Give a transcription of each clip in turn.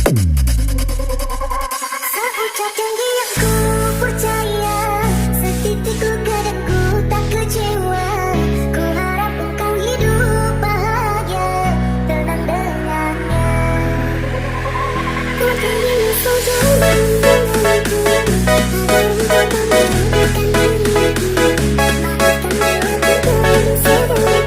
Seucap janji yang ku percaya, setitikku kadang ku tak kecewa. Ku harap engkau hidup bahagia, tenang dengannya. Ku ingin engkau jauh denganku, engkau mengundurkan diriku. Maafkan aku dari sebelum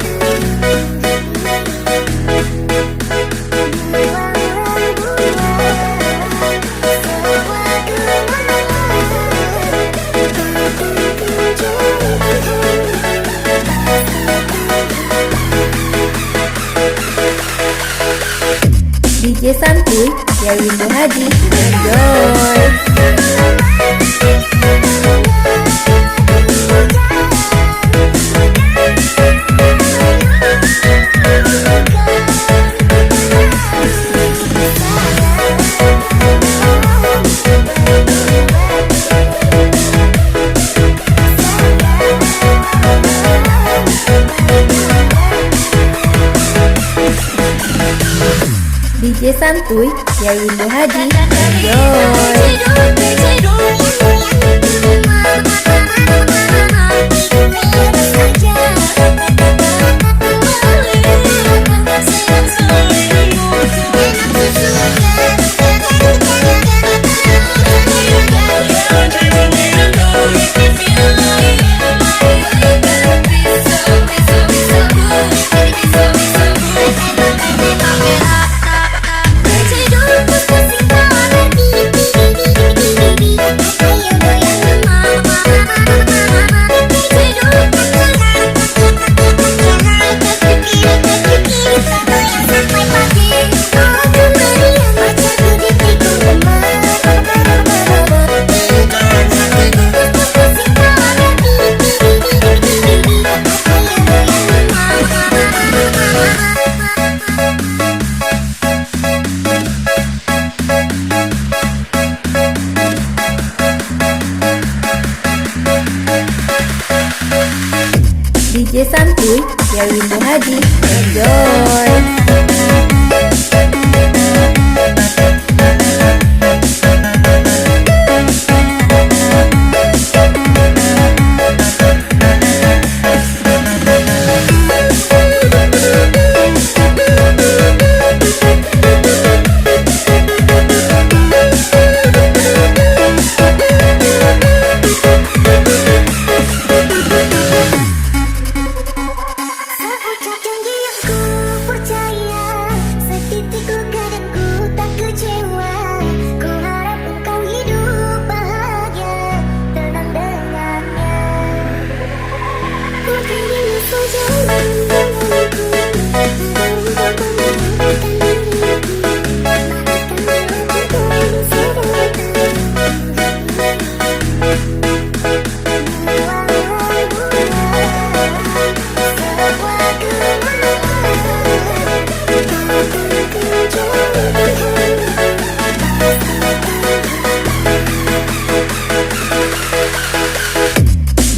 DJ Santuy dari Ibu Haji. Enjoy. DJ Santuy dari Ibu Haji. DJ Santuy dari Ibu Haji. Enjoy.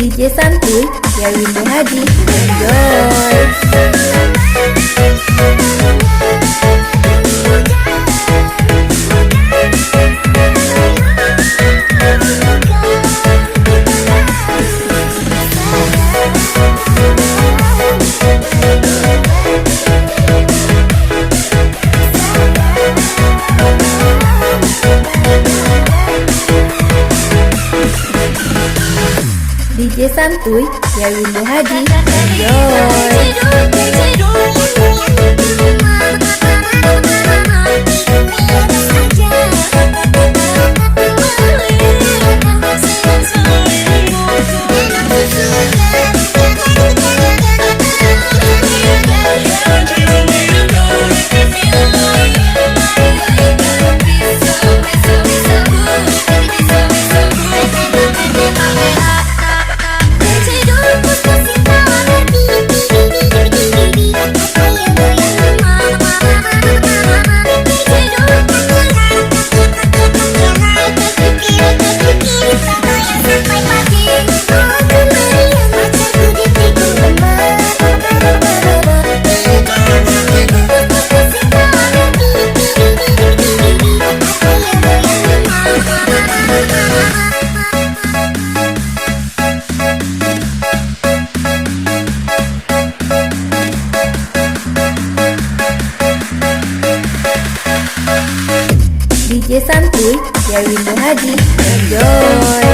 DJ Santuy dari Ibu Haji. Enjoy. DJ Santuy dari Ibu Haji. Enjoy. DJ santuy dari Windu Haji. Enjoy.